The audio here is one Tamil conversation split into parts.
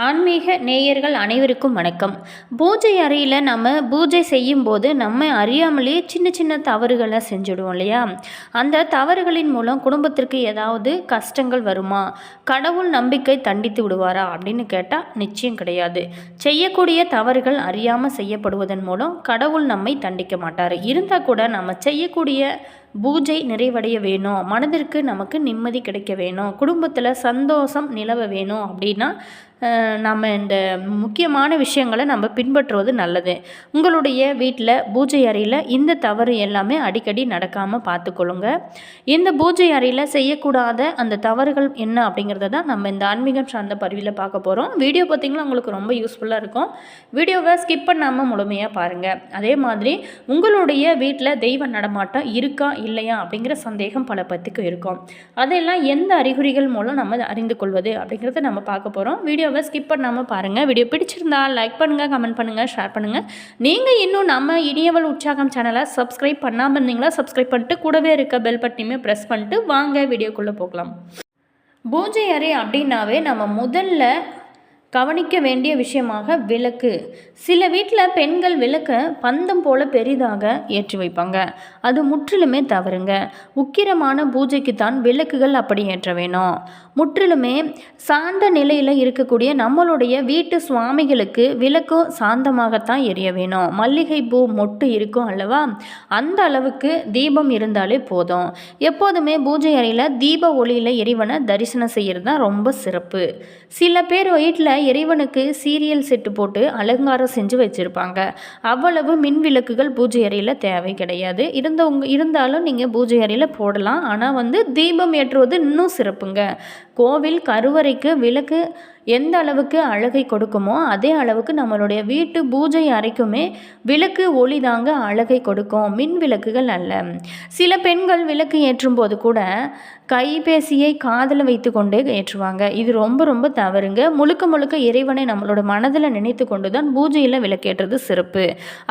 ஆன்மீக நேயர்கள் அனைவருக்கும் வணக்கம். பூஜை அறையில் நம்ம பூஜை செய்யும்போது நம்ம அறியாமலே சின்ன சின்ன தவறுகளை செஞ்சுடுவோம் இல்லையா? அந்த தவறுகளின் மூலம் குடும்பத்திற்கு ஏதாவது கஷ்டங்கள் வருமா? கடவுள் நம்பிக்கை தண்டித்து விடுவாரா அப்படின்னு கேட்டால் நிச்சயம் கிடையாது. செய்யக்கூடிய தவறுகள் அறியாமல் செய்யப்படுவதன் மூலம் கடவுள் நம்மை தண்டிக்க மாட்டார். இருந்தால் கூட நம்ம செய்யக்கூடிய பூஜை நிறைவடைய வேணும், மனதிற்கு நமக்கு நிம்மதி கிடைக்க வேணும், குடும்பத்தில் சந்தோஷம் நிலவ வேணும் அப்படின்னா நம்ம இந்த முக்கியமான விஷயங்களை நம்ம பின்பற்றுவது நல்லது. உங்களுடைய வீட்டில் பூஜை அறையில் இந்த தவறு எல்லாமே அடிக்கடி நடக்காமல் பார்த்துக்கொள்ளுங்க. இந்த பூஜை அறையில் செய்யக்கூடாத அந்த தவறுகள் என்ன அப்படிங்கிறத தான் நம்ம இந்த ஆன்மீகம் சார்ந்த பதிவில் பார்க்க போகிறோம். வீடியோ பார்த்திங்கன்னா உங்களுக்கு ரொம்ப யூஸ்ஃபுல்லாக இருக்கும். வீடியோவை ஸ்கிப் பண்ணாமல் முழுமையாக பாருங்கள். அதே மாதிரி உங்களுடைய வீட்டில் தெய்வ நடமாட்டம் இருக்கா இல்லையா அப்படிங்கிற சந்தேகம் பல பேத்துக்கு இருக்கும். அதெல்லாம் எந்த அறிகுறிகள் மூலம் நம்ம அறிந்து கொள்வது அப்படிங்கிறத நம்ம பார்க்க போகிறோம். வீடியோவை ஸ்கிப் பண்ணாமல் பாருங்கள். வீடியோ பிடிச்சிருந்தா லைக் பண்ணுங்கள், கமெண்ட் பண்ணுங்கள், ஷேர் பண்ணுங்கள். நீங்கள் இன்னும் நம்ம இனியவள் உற்சாகம் சேனலை சப்ஸ்கிரைப் பண்ணாமல் இருந்தீங்களா சப்ஸ்கிரைப் பண்ணிட்டு கூடவே இருக்க பெல் பட்டனையுமே ப்ரெஸ் பண்ணிட்டு வாங்க வீடியோக்குள்ளே போகலாம். பூஜை அறை அப்படின்னாவே நம்ம முதல்ல கவனிக்க வேண்டிய விஷயமாக விளக்கு. சில வீட்டில் பெண்கள் விளக்கை பந்தம் போல பெரிதாக ஏற்றி வைப்பாங்க. அது முற்றிலுமே தவறுங்க. உக்கிரமான பூஜைக்கு தான் விளக்குகள் அப்படி ஏற்ற வேணும். முற்றிலுமே சாந்த நிலையில் இருக்கக்கூடிய நம்மளுடைய வீட்டு சுவாமிகளுக்கு விளக்கும் சாந்தமாகத்தான் எரிய வேணும். மல்லிகை பூ மொட்டு இருக்கும் அல்லவா, அந்த அளவுக்கு தீபம் இருந்தாலே போதும். எப்போதுமே பூஜை அறையில் தீப ஒளியில் இறைவனை தரிசனம் செய்கிறது தான் ரொம்ப சிறப்பு. சில பேர் வீட்டில் இறைவனுக்கு சீரியல் செட்டு போட்டு அலங்காரம் செஞ்சு வச்சுருப்பாங்க. அவ்வளவு மின் விளக்குகள் பூஜை அறையில் தேவை கிடையாது. இருந்தாலும் நீங்கள் பூஜை அறையில் போடலாம். ஆனால் தீபம் ஏற்றுவது இன்னும் சிறப்புங்க. கோவில் கருவறைக்கு விளக்கு எந்த அளவுக்கு அழகை கொடுக்குமோ அதே அளவுக்கு நம்மளுடைய வீட்டு பூஜை அறைக்குமே விளக்கு ஒளி தாங்க அழகை கொடுக்கும், மின் விளக்குகள் அல்ல. சில பெண்கள் விளக்கு ஏற்றும் போது கூட கைபேசியை காதில் வைத்து கொண்டே ஏற்றுவாங்க. இது ரொம்ப ரொம்ப தவறுங்க. முழுக்க முழுக்க இறைவனை நம்மளோட மனதில் நினைத்து கொண்டு தான் பூஜையில் விளக்கேற்றது சிறப்பு.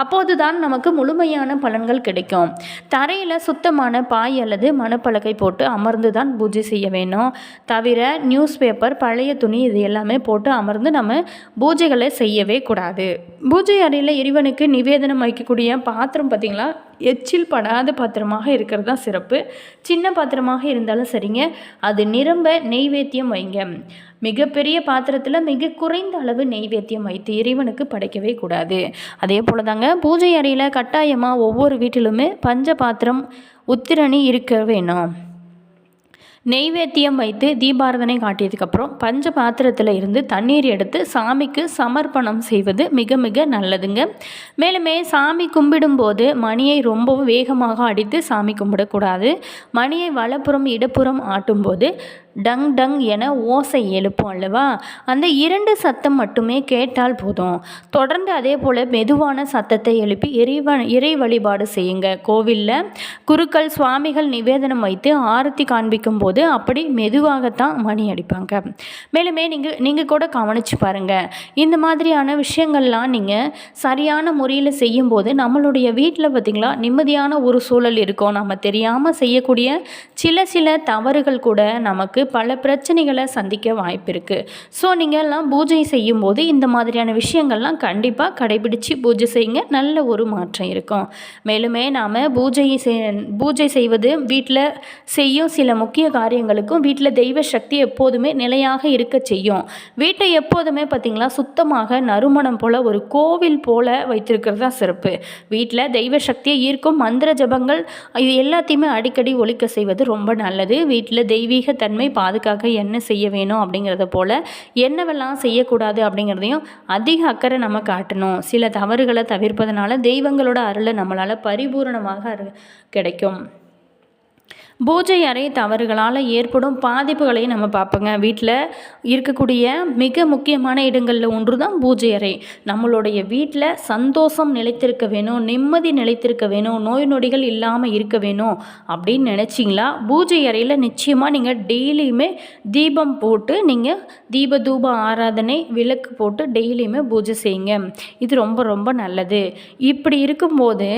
அப்போது தான் நமக்கு முழுமையான பலன்கள் கிடைக்கும். தரையில் சுத்தமான பாய் அல்லது மணப்பலகை போட்டு அமர்ந்து தான் பூஜை செய்ய வேணும். தவிர நியூஸ் பேப்பர், பழைய துணி இது எல்லாமே போட்டு அமர்ந்து நம்ம பூஜைகளை செய்யவே கூடாது. பூஜை அறையில் இறைவனுக்கு நிவேதனம் வைக்கக்கூடிய பாத்திரம் பார்த்திங்களா, எச்சில் படாத பாத்திரமாக இருக்கிறது தான் சிறப்பு. சின்ன பாத்திரமாக இருந்தாலும் சரிங்க, அது நிரம்ப நெய்வேத்தியம் வைங்க. மிகப்பெரிய பாத்திரத்தில் மிக குறைந்த அளவு நெய்வேத்தியம் வைத்து இறைவனுக்கு படைக்கவே கூடாது. அதே போல் தாங்க பூஜை அறையில் கட்டாயமாக ஒவ்வொரு வீட்டிலுமே பஞ்ச பாத்திரம், உத்திரணி இருக்க வேணும். நெய்வேத்தியம் வைத்து தீபாரதனை காட்டியதுக்கப்புறம் பஞ்ச பாத்திரத்தில் இருந்து தண்ணீர் எடுத்து சாமிக்கு சமர்ப்பணம் செய்வது மிக மிக நல்லதுங்க. மேலுமே சாமி கும்பிடும்போது மணியை ரொம்பவும் வேகமாக அடித்து சாமி கும்பிடக்கூடாது. மணியை வலப்புறம் இடப்புறம் ஆட்டும்போது டங் டங் என ஓசை எழுப்போம் அல்லவா, அந்த 2 சத்தம் மட்டுமே கேட்டால் போதும். தொடர்ந்து அதே போல் மெதுவான சத்தத்தை எழுப்பி இறை வழிபாடு செய்யுங்க. கோவிலில் குருக்கள் சுவாமிகள் நிவேதனம் வைத்து ஆரத்தி காண்பிக்கும் போது அப்படி மெதுவாகத்தான் மணி அடிப்பாங்க. மேலுமே நீங்கள் கூட கவனித்து பாருங்கள். இந்த மாதிரியான விஷயங்கள்லாம் நீங்கள் சரியான முறையில் செய்யும்போது நம்மளுடைய வீட்டில் பார்த்திங்களா நிம்மதியான ஒரு சூழல் இருக்கும். நம்ம தெரியாமல் செய்யக்கூடிய சில தவறுகள் கூட நமக்கு பல பிரச்சனைகளை சந்திக்க வாய்ப்பு இருக்குது. ஸோ நீங்கள் எல்லாம் பூஜை செய்யும்போது இந்த மாதிரியான விஷயங்கள்லாம் கண்டிப்பாக கடைபிடித்து பூஜை செய்யுங்க. நல்ல ஒரு மாற்றம் இருக்கும். மேலுமே நாம் பூஜை செய்வது வீட்டில் செய்யும் சில முக்கிய காரியங்களுக்கும் வீட்டில் தெய்வ சக்தி எப்போதுமே நிலையாக இருக்க செய்யும். வீட்டை எப்போதுமே பார்த்திங்களா சுத்தமாக நறுமணம் போல் ஒரு கோவில் போல் வைத்திருக்கிறது தான் சிறப்பு. வீட்டில் தெய்வ சக்தியை ஈர்க்கும் மந்திர ஜபங்கள் இது எல்லாத்தையுமே அடிக்கடி ஒலிக்க செய்வது ரொம்ப நல்லது. வீட்டில் தெய்வீக தன்மை பாதுகாக்க என்ன செய்ய வேணும் அப்படிங்கிறத போல் என்னவெல்லாம் செய்யக்கூடாது அப்படிங்கிறதையும் அதிக அக்கறை நம்ம காட்டணும். சில தவறுகளை தவிர்ப்பதனால தெய்வங்களோட அருளை நம்மளால் பரிபூரணமாக கிடைக்கும். பூஜை அறை தவறுகளால் ஏற்படும் பாதிப்புகளை நம்ம பார்ப்போங்க. வீட்டில் இருக்கக்கூடிய மிக முக்கியமான இடங்களில் ஒன்று தான் பூஜை அறை. நம்மளுடைய வீட்டில் சந்தோஷம் நிலைத்திருக்க வேணும், நிம்மதி நிலைத்திருக்க வேணும், நோய் நொடிகள் இல்லாமல் இருக்க வேணும் அப்படின்னு நினச்சிங்களா, பூஜை அறையில் நிச்சயமாக நீங்கள் டெய்லியுமே தீபம் போட்டு நீங்கள் தூப ஆராதனை விளக்கு போட்டு டெய்லியுமே பூஜை செய்யுங்க. இது ரொம்ப ரொம்ப நல்லது. இப்படி இருக்கும்போது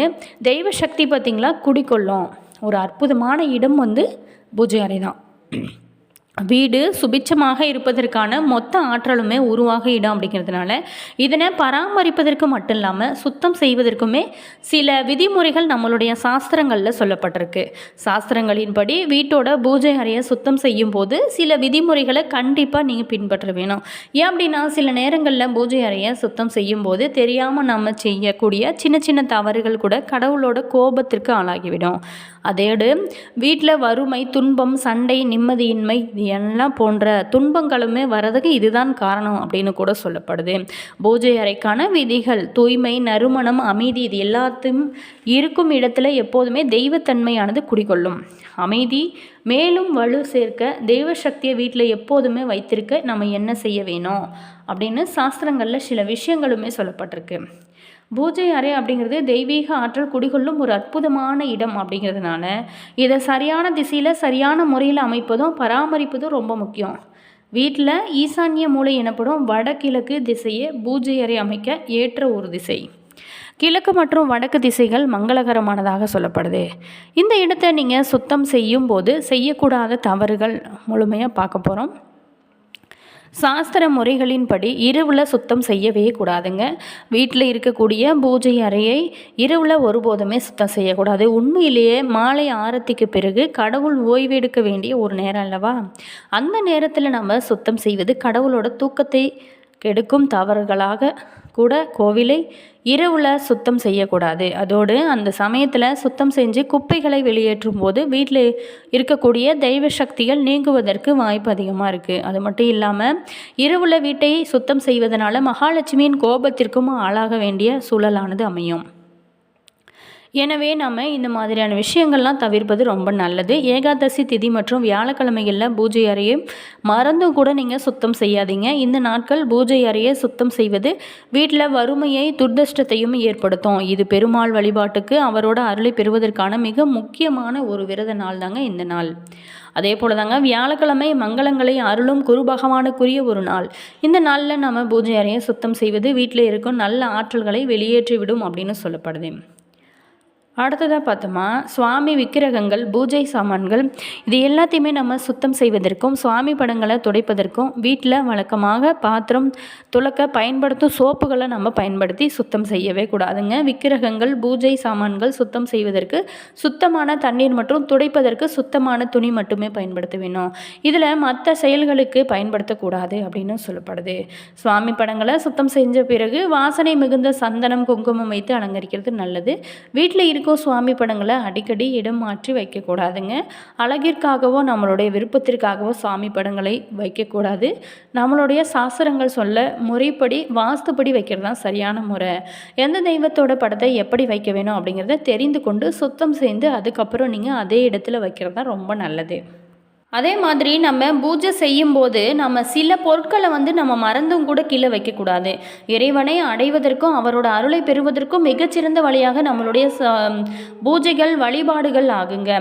தெய்வ சக்தி பார்த்திங்களா குடிக்கொள்ளும். ஒரு அற்புதமான இடம் பூஜை அறை தான். வீடு சுபிட்சமாக இருப்பதற்கான மொத்த ஆற்றலுமே உருவாக இடம் அப்படிங்கிறதுனால இதனை பராமரிப்பதற்கு மட்டும் இல்லாமல் சுத்தம் செய்வதற்குமே சில விதிமுறைகள் நம்மளுடைய சாஸ்திரங்களில் சொல்லப்பட்டிருக்கு. சாஸ்திரங்களின்படி வீட்டோட பூஜை அறையை சுத்தம் செய்யும் போது சில விதிமுறைகளை கண்டிப்பாக நீங்கள் பின்பற்ற வேணும். ஏன் அப்படின்னா சில நேரங்களில் பூஜை அறையை சுத்தம் செய்யும் போது தெரியாமல் நம்ம செய்யக்கூடிய சின்ன சின்ன தவறுகள் கூட கடவுளோட கோபத்திற்கு ஆளாகிவிடும். அதோடு வீட்டில் வறுமை, துன்பம், சண்டை, நிம்மதியின்மை இது எல்லாம் போன்ற துன்பங்களுமே வர்றதுக்கு இதுதான் காரணம் அப்படின்னு கூட சொல்லப்படுது. பூஜை அறைக்கான விதிகள் தூய்மை, நறுமணம், அமைதி இது எல்லாத்தையும் இருக்கும் இடத்துல எப்போதுமே தெய்வத்தன்மையானது குடிகொள்ளும். அமைதி மேலும் வலு சேர்க்க தெய்வ சக்தியை வீட்டில் எப்போதுமே வைத்திருக்க நம்ம என்ன செய்ய வேணும் அப்படின்னு சாஸ்திரங்களில் சில விஷயங்களுமே சொல்லப்பட்டிருக்கு. பூஜை அறை அப்படிங்கிறது தெய்வீக ஆற்றல் குடிகொள்ளும் ஒரு அற்புதமான இடம் அப்படிங்கிறதுனால இதை சரியான திசையில் சரியான முறையில் அமைப்பதும் பராமரிப்பதும் ரொம்ப முக்கியம். வீட்டில் ஈசான்ய மூலை எனப்படும் வடகிழக்கு திசையே பூஜை அறை அமைக்க ஏற்ற ஒரு திசை. கிழக்கு மற்றும் வடக்கு திசைகள் மங்களகரமானதாக சொல்லப்படுது. இந்த இடத்தை நீங்கள் சுத்தம் செய்யும் போது செய்யக்கூடாத தவறுகள் முழுமையாக பார்க்க போகிறோம். சாஸ்திர முறைகளின்படி இரவில் சுத்தம் செய்யவே கூடாதுங்க. வீட்டில் இருக்கக்கூடிய பூஜை அறையை இரவில் ஒருபோதுமே சுத்தம் செய்யக்கூடாது. உண்மையிலேயே மாலை ஆரத்திக்கு பிறகு கடவுள் ஓய்வெடுக்க வேண்டிய ஒரு நேரம் அல்லவா? அந்த நேரத்தில் நம்ம சுத்தம் செய்வது கடவுளோட தூக்கத்தை கெடுக்கும் தவறுகளாக கூட கோவிலை இரவில் சுத்தம் செய்யக்கூடாது. அதோடு அந்த சமயத்தில் சுத்தம் செஞ்சு குப்பைகளை வெளியேற்றும் போது வீட்டில் இருக்கக்கூடிய தெய்வ சக்திகள் நீங்குவதற்கு வாய்ப்பு அதிகமாக இருக்குது. அது மட்டும் இல்லாமல் இரவில் வீட்டை சுத்தம் செய்வதனால மகாலட்சுமியின் கோபத்திற்கும் ஆளாக வேண்டிய சூழலானது அமையும். எனவே நம்ம இந்த மாதிரியான விஷயங்கள்லாம் தவிர்ப்பது ரொம்ப நல்லது. ஏகாதசி திதி மற்றும் வியாழக்கிழமைகளில் பூஜை அறையை மறந்தும் கூட நீங்கள் சுத்தம் செய்யாதீங்க. இந்த நாட்கள் பூஜை அறையை சுத்தம் செய்வது வீட்டில் வறுமையை துர்தஷ்டத்தையும் ஏற்படுத்தும். இது பெருமாள் வழிபாட்டுக்கு அவரோட அருளை பெறுவதற்கான மிக முக்கியமான ஒரு விரத நாள் தாங்க இந்த நாள். அதே போல் தாங்க வியாழக்கிழமை மங்களங்களை அருளும் குரு பகவானுக்குரிய ஒரு நாள். இந்த நாளில் நம்ம பூஜை அறையை சுத்தம் செய்வது வீட்டில் இருக்கும் நல்ல ஆற்றல்களை வெளியேற்றிவிடும் அப்படின்னு சொல்லப்படுது. அடுத்ததாக பார்த்தோமா சுவாமி விக்கிரகங்கள், பூஜை சாமான்கள் இது எல்லாத்தையுமே நம்ம சுத்தம் செய்வதற்கும் சுவாமி படங்களை துடைப்பதற்கும் வீட்டில் வழக்கமாக பாத்திரம் துலக்க பயன்படுத்தும் சோப்புகளை நம்ம பயன்படுத்தி சுத்தம் செய்யவே கூடாதுங்க. விக்கிரகங்கள், பூஜை சாமான்கள் சுத்தம் செய்வதற்கு சுத்தமான தண்ணீர் மற்றும் துடைப்பதற்கு சுத்தமான துணி மட்டுமே பயன்படுத்த வேணும். இதில் மற்ற செயல்களுக்கு பயன்படுத்தக்கூடாது அப்படின்னு சொல்லப்படுது. சுவாமி படங்களை சுத்தம் செஞ்ச பிறகு வாசனை மிகுந்த சந்தனம், குங்குமம் வைத்து அலங்கரிக்கிறது நல்லது. வீட்டில் இருக்கும் சுவாமி படங்களை அடிக்கடி இடம் மாற்றி வைக்கக்கூடாதுங்க. அழகிற்காகவோ நம்மளுடைய விருப்பத்திற்காகவோ சுவாமி படங்களை வைக்கக்கூடாது. நம்மளுடைய சாஸ்திரங்கள் சொல்ல முறைப்படி வாஸ்துப்படி வைக்கிறது தான் சரியான முறை. எந்த தெய்வத்தோட படத்தை எப்படி வைக்க வேணும் அப்படிங்கிறத தெரிந்து கொண்டு சுத்தம் செய்து அதுக்கப்புறம் நீங்கள் அதே இடத்துல வைக்கிறது தான் ரொம்ப நல்லது. அதே மாதிரி நம்ம பூஜை செய்யும்போது நம்ம சில பொருட்களை நம்ம மறந்தும் கூட கீழே வைக்கக்கூடாது. இறைவனை அடைவதற்கும் அவரோட அருளை பெறுவதற்கும் மிகச்சிறந்த வழியாக நம்மளுடைய பூஜைகள் வழிபாடுகள் ஆகுங்க.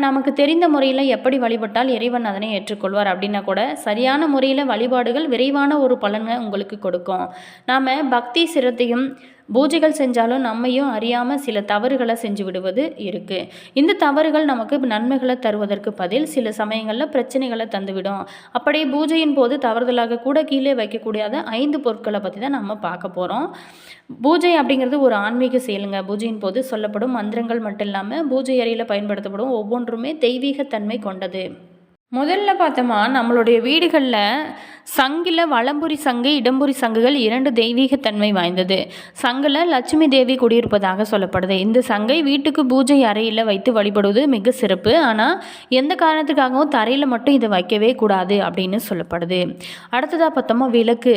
நமக்கு தெரிந்த முறையில் எப்படி வழிபட்டால் இறைவன் அதனை ஏற்றுக்கொள்வார் அப்படின்னா கூட சரியான முறையில் வழிபாடுகள் விரைவான ஒரு பலனை உங்களுக்கு கொடுக்கும். நாம் பக்தி சிரத்தையும் பூஜைகள் செஞ்சாலும் நம்மையும் அறியாமல் சில தவறுகளை செஞ்சு விடுவது இருக்குது. இந்த தவறுகள் நமக்கு நன்மைகளை தருவதற்கு பதில் சில சமயங்களில் பிரச்சனைகளை தந்துவிடும். அப்படியே பூஜையின் போது தவறுதலாக கூட கீழே வைக்கக்கூடியத 5 பொருட்களை பற்றி தான் நம்ம பார்க்க போகிறோம். பூஜை அப்படிங்கிறது ஒரு ஆன்மீக செயலுங்க. பூஜையின் போது சொல்லப்படும் மந்திரங்கள் மட்டும் இல்லாமல் பூஜை அறையில் பயன்படுத்தப்படும் ஒவ்வொன்றுமே தெய்வீகத்தன்மை கொண்டது. முதல்ல பார்த்தோமா நம்மளுடைய வீடுகளில் சங்கில் வலம்புரி சங்கு, இடம்புரி சங்குகள் 2 தெய்வீகத்தன்மை வாய்ந்தது. சங்கில் லட்சுமி தேவி குடியிருப்பதாக சொல்லப்படுது. இந்த சங்கை வீட்டுக்கு பூஜை அறையில் வைத்து வழிபடுவது மிக சிறப்பு. ஆனால் எந்த காரணத்துக்காகவும் தரையில் மட்டும் இதை வைக்கவே கூடாது அப்படின்னு சொல்லப்படுது. அடுத்ததாக பார்த்தோமா விளக்கு.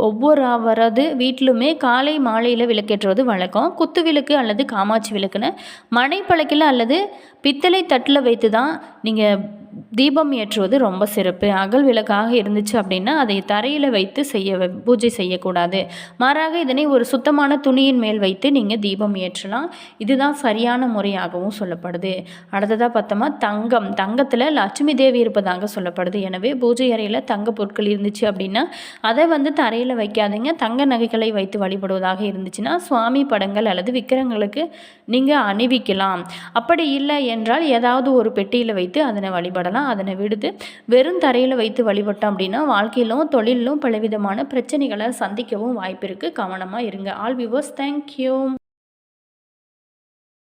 ஒவ்வொருவரது வீட்டிலுமே காலை மாலையில் விளக்கேற்றுவது வழக்கம். குத்து விளக்கு அல்லது காமாட்சி விளக்குன்னு மனைப்பழக்கில் அல்லது பித்தளை தட்டில் வைத்து தான் நீங்கள் தீபம் ஏற்றுவது ரொம்ப சிறப்பு. அகல் விளக்காக இருந்துச்சு அப்படின்னா அதை தரையில் வைத்து பூஜை செய்யக்கூடாது. மாறாக இதனை ஒரு சுத்தமான துணியின் மேல் வைத்து நீங்கள் தீபம் ஏற்றலாம். இதுதான் சரியான முறையாகவும் சொல்லப்படுது. அடுத்ததாக பார்த்தோமா தங்கத்தில் லட்சுமி தேவி இருப்பதாக சொல்லப்படுது. எனவே பூஜை அறையில் தங்க பொருட்கள் இருந்துச்சு அப்படின்னா அதை தரையில் வைக்காதீங்க. தங்க நகைகளை வைத்து வழிபடுவதாக இருந்துச்சுன்னா சுவாமி படங்கள் அல்லது விக்கிரகங்களுக்கு நீங்கள் அணிவிக்கலாம். அப்படி இல்லை என்றால் ஏதாவது ஒரு பெட்டியில் வைத்து அதனை வழிபட வழிபடலாம். அதனை விடுத்து வெறும் தரையில் வைத்து வழிபட்டோம் அப்படின்னா வாழ்க்கையிலும் தொழிலிலும் பலவிதமான பிரச்சனைகளை சந்திக்கவும் வாய்ப்பு இருக்குது. கவனமாக இருங்க. All viewers, thank you.